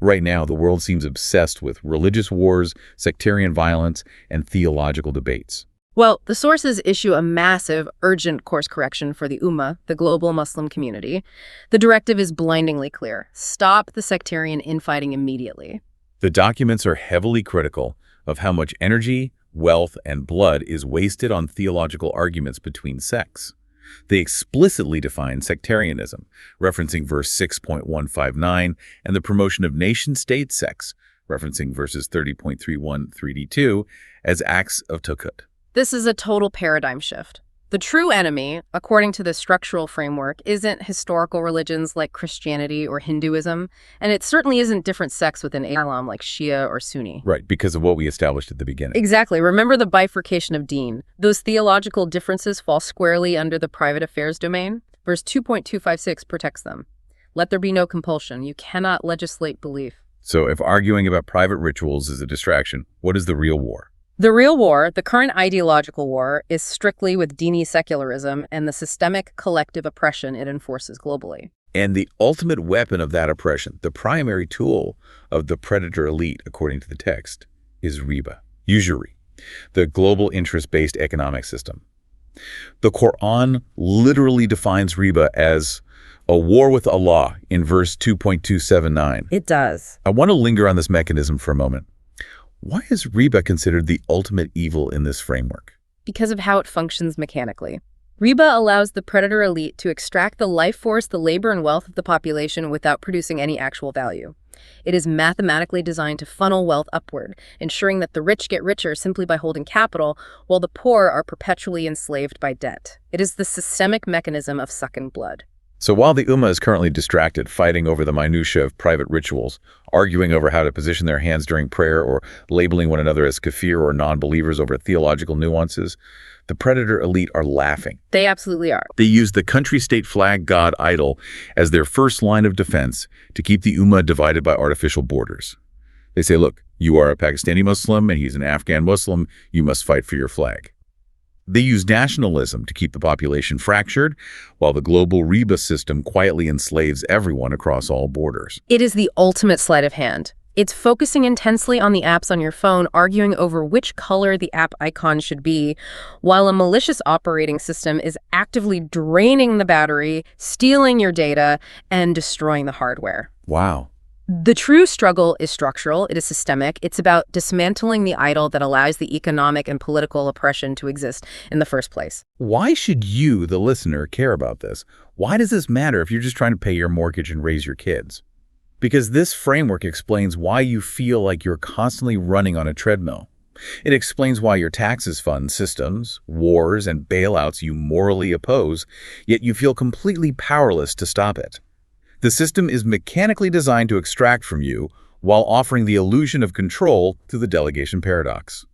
Right now, the world seems obsessed with religious wars, sectarian violence, and theological debates. Well, the sources issue a massive, urgent course correction for the ummah, the global Muslim community. The directive is blindingly clear. Stop the sectarian infighting immediately. The documents are heavily critical of how much energy, wealth, and blood is wasted on theological arguments between sects. They explicitly define sectarianism, referencing verse 6.159, and the promotion of nation-state sects, referencing verses 30.31-3d2, as acts of tuqut. This is a total paradigm shift. The true enemy, according to the structural framework, isn't historical religions like Christianity or Hinduism, and it certainly isn't different sects within Islam like Shia or Sunni. Right, because of what we established at the beginning. Exactly. Remember the bifurcation of deen. Those theological differences fall squarely under the private affairs domain. Verse 2.256 protects them. Let there be no compulsion. You cannot legislate belief. So if arguing about private rituals is a distraction, what is the real war? The real war, the current ideological war, is strictly with Dini secularism and the systemic collective oppression it enforces globally. And the ultimate weapon of that oppression, the primary tool of the predator elite, according to the text, is riba, usury, the global interest-based economic system. The Quran literally defines riba as a war with Allah in verse 2.279. It does. I want to linger on this mechanism for a moment. Why is riba considered the ultimate evil in this framework? Because of how it functions mechanically. Riba allows the predator elite to extract the life force, the labor, and wealth of the population without producing any actual value. It is mathematically designed to funnel wealth upward, ensuring that the rich get richer simply by holding capital, while the poor are perpetually enslaved by debt. It is the systemic mechanism of sucking blood. So while the ummah is currently distracted, fighting over the minutiae of private rituals, arguing over how to position their hands during prayer, or labeling one another as kafir or non-believers over theological nuances, the predator elite are laughing. They absolutely are. They use the country-state flag god idol as their first line of defense to keep the ummah divided by artificial borders. They say, look, you are a Pakistani Muslim and he's an Afghan Muslim, you must fight for your flag. They use nationalism to keep the population fractured, while the global riba system quietly enslaves everyone across all borders. It is the ultimate sleight of hand. It's focusing intensely on the apps on your phone, arguing over which color the app icon should be, while a malicious operating system is actively draining the battery, stealing your data, and destroying the hardware. Wow. The true struggle is structural, it is systemic. It's about dismantling the idol that allows the economic and political oppression to exist in the first place. Why should you, the listener, care about this? Why does this matter if you're just trying to pay your mortgage and raise your kids? Because this framework explains why you feel like you're constantly running on a treadmill. It explains why your taxes fund systems, wars, and bailouts you morally oppose, yet you feel completely powerless to stop it. The system is mechanically designed to extract from you while offering the illusion of control through the delegation paradox.